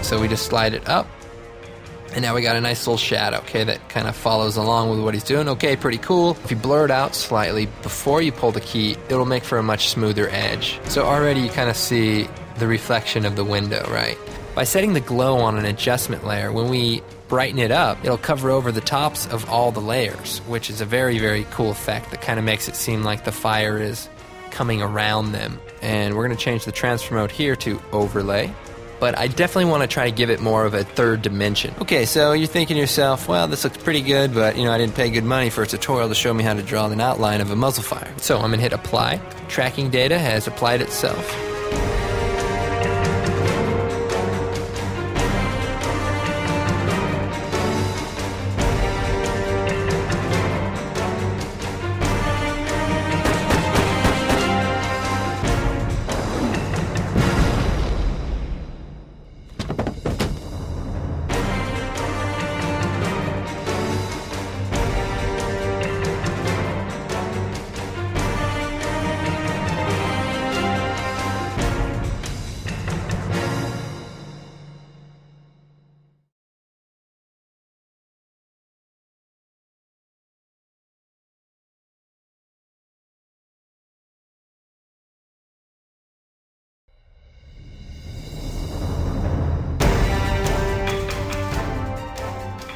So we just slide it up, and now we got a nice little shadow, okay, that kind of follows along with what he's doing. Okay, pretty cool. If you blur it out slightly before you pull the key, it'll make for a much smoother edge. So already you kind of see the reflection of the window, right? By setting the glow on an adjustment layer, when we brighten it up, it'll cover over the tops of all the layers, which is a very, very cool effect that kind of makes it seem like the fire is coming around them. And we're going to change the transfer mode here to overlay. But I definitely want to try to give it more of a third dimension. Okay, so you're thinking to yourself, well, this looks pretty good, but I didn't pay good money for a tutorial to show me how to draw an outline of a muzzle fire. So I'm going to hit apply. Tracking data has applied itself.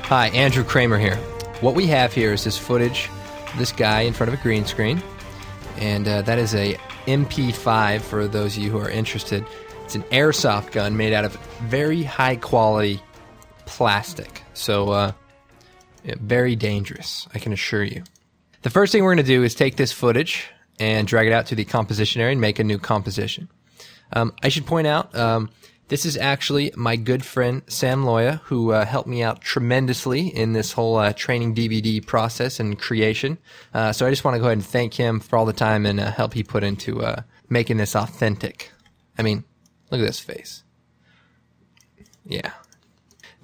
Hi, Andrew Kramer here. What we have here is this footage of this guy in front of a green screen, and that is a MP5 for those of you who are interested. It's an airsoft gun made out of very high quality plastic, so very dangerous, I can assure you. The first thing we're going to do is take this footage and drag it out to the composition area and make a new composition. I should point out, this is actually my good friend Sam Loya, who helped me out tremendously in this whole training DVD process and creation. So I just want to go ahead and thank him for all the time and help he put into making this authentic. I mean, look at this face. Yeah.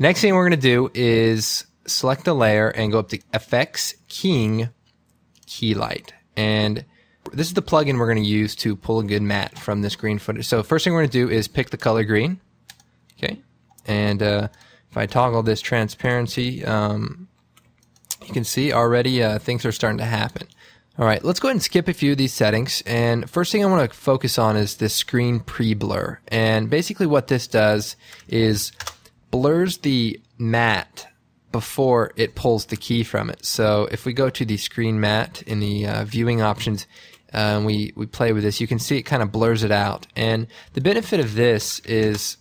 Next thing we're going to do is select a layer and go up to Effects, Keying, Key Light. And this is the plugin we're going to use to pull a good matte from this green footage. So first thing we're going to do is pick the color green. Okay. And if I toggle this transparency, you can see already things are starting to happen. All right, let's go ahead and skip a few of these settings. And first thing I want to focus on is this screen pre-blur. And basically what this does is blurs the matte before it pulls the key from it. So if we go to the screen matte in the viewing options, we play with this, you can see it kind of blurs it out. And the benefit of this is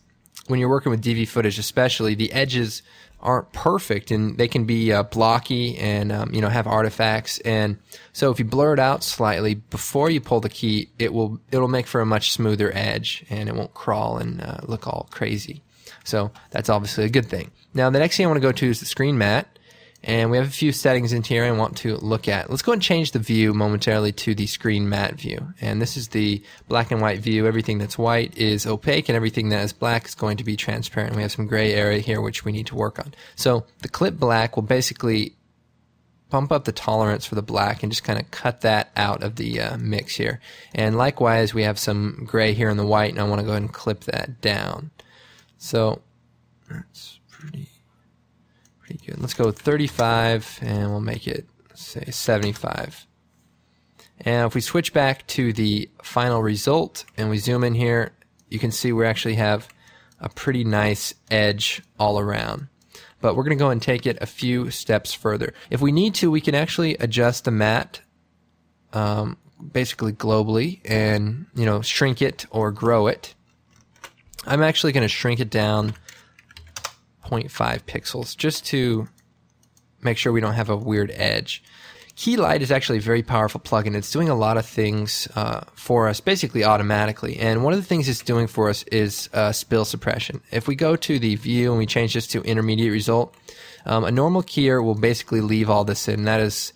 when you're working with DV footage especially, the edges aren't perfect and they can be blocky and have artifacts. And so if you blur it out slightly before you pull the key, it'll make for a much smoother edge and it won't crawl and look all crazy. So that's obviously a good thing. Now the next thing I want to go to is the screen matte. And we have a few settings in here I want to look at. Let's go ahead and change the view momentarily to the screen matte view. And this is the black and white view. Everything that's white is opaque and everything that is black is going to be transparent. We have some gray area here which we need to work on. So the clip black will basically bump up the tolerance for the black and just kind of cut that out of the mix here. And likewise we have some gray here in the white and I want to go ahead and clip that down. So that's pretty good. Let's go with 35 and we'll make it say 75. And if we switch back to the final result and we zoom in here, you can see we actually have a pretty nice edge all around. But we're going to go and take it a few steps further. If we need to, we can actually adjust the matte basically globally and, you know, shrink it or grow it. I'm actually going to shrink it down 0.5 pixels just to make sure we don't have a weird edge. Keylight is actually a very powerful plugin. It's doing a lot of things for us basically automatically. And one of the things it's doing for us is spill suppression. If we go to the view and we change this to intermediate result, a normal keyer will basically leave all this in. That is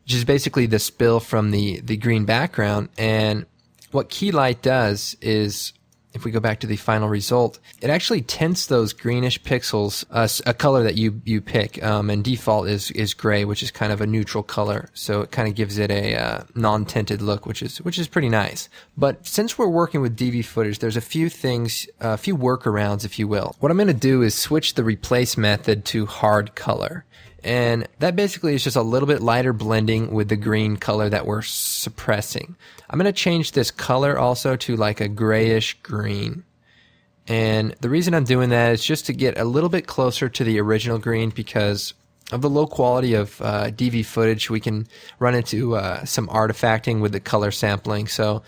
just basically the spill from the green background. And what Keylight does is, if we go back to the final result, it actually tints those greenish pixels a color that you pick, and default is gray, which is kind of a neutral color. So it kind of gives it a non-tinted look, which is pretty nice. But since we're working with DV footage, there's a few things, a few workarounds, if you will. What I'm going to do is switch the replace method to hard color. And that basically is just a little bit lighter blending with the green color that we're suppressing. I'm going to change this color also to like a grayish green. And the reason I'm doing that is just to get a little bit closer to the original green, because of the low quality of DV footage, we can run into some artifacting with the color sampling. So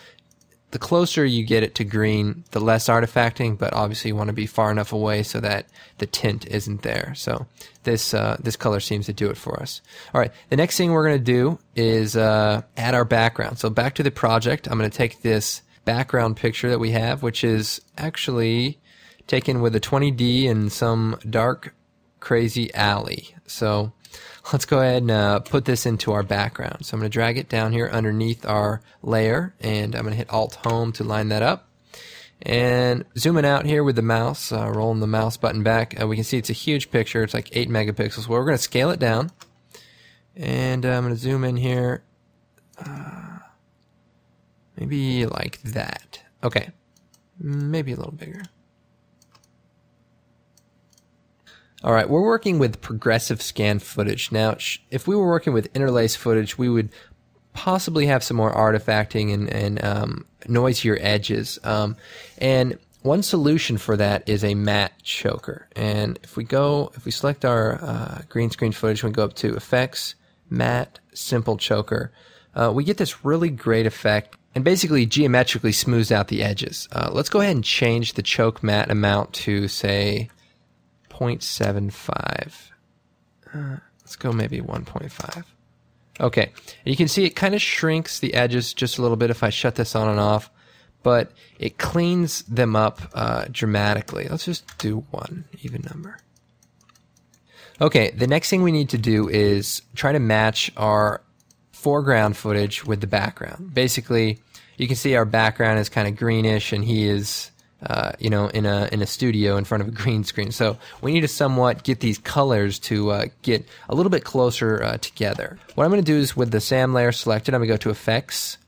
the closer you get it to green, the less artifacting, but obviously you want to be far enough away so that the tint isn't there. So this color seems to do it for us. All right, the next thing we're going to do is add our background. So back to the project, I'm going to take this background picture that we have, which is actually taken with a 20D in some dark, crazy alley. So let's go ahead and put this into our background. So I'm going to drag it down here underneath our layer, and I'm going to hit Alt-Home to line that up. And zooming out here with the mouse, rolling the mouse button back, we can see it's a huge picture. It's like 8 megapixels. Well, we're going to scale it down. And I'm going to zoom in here. Maybe like that. Okay. Maybe a little bigger. All right, we're working with progressive scan footage. Now, if we were working with interlace footage, we would possibly have some more artifacting and noisier edges. And one solution for that is a matte choker. And if we select our green screen footage, we go up to Effects, Matte, Simple Choker, we get this really great effect and basically geometrically smooths out the edges. Let's go ahead and change the choke matte amount to, say, 0.75. Let's go maybe 1.5. Okay, and you can see it kind of shrinks the edges just a little bit if I shut this on and off, but it cleans them up dramatically. Let's just do one even number. Okay, the next thing we need to do is try to match our foreground footage with the background. Basically, you can see our background is kind of greenish, and he is in a studio in front of a green screen. So we need to somewhat get these colors to get a little bit closer together. What I'm going to do is, with the SAM layer selected, I'm going to go to Effects,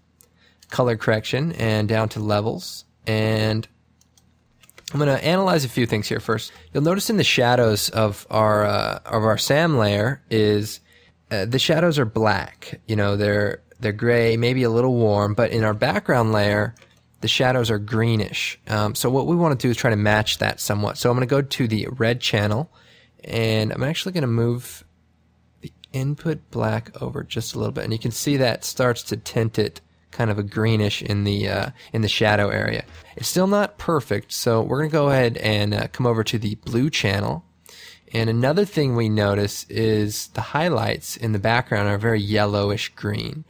Color Correction, and down to Levels. And I'm going to analyze a few things here first. You'll notice in the shadows of our SAM layer is the shadows are black. You know, they're gray, maybe a little warm, but in our background layer, the shadows are greenish. So what we want to do is try to match that somewhat. So I'm going to go to the red channel, and I'm actually going to move the input black over just a little bit. And you can see that starts to tint it kind of a greenish in the shadow area. It's still not perfect, so we're going to go ahead and come over to the blue channel. And another thing we notice is the highlights in the background are very yellowish green.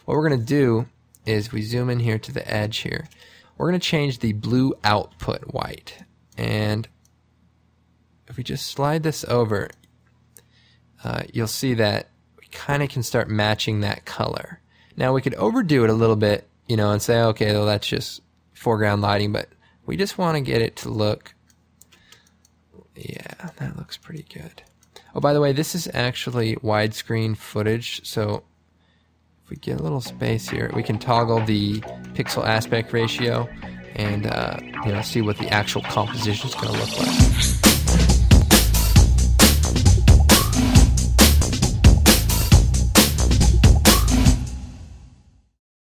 What we're going to do is we zoom in here to the edge here. We're going to change the blue output white. And if we just slide this over, you'll see that we kind of can start matching that color. Now we could overdo it a little bit, and say, okay, well, that's just foreground lighting, but we just want to get it to look, yeah, that looks pretty good. Oh, by the way, this is actually widescreen footage, so if we get a little space here, we can toggle the pixel aspect ratio and see what the actual composition is going to look like.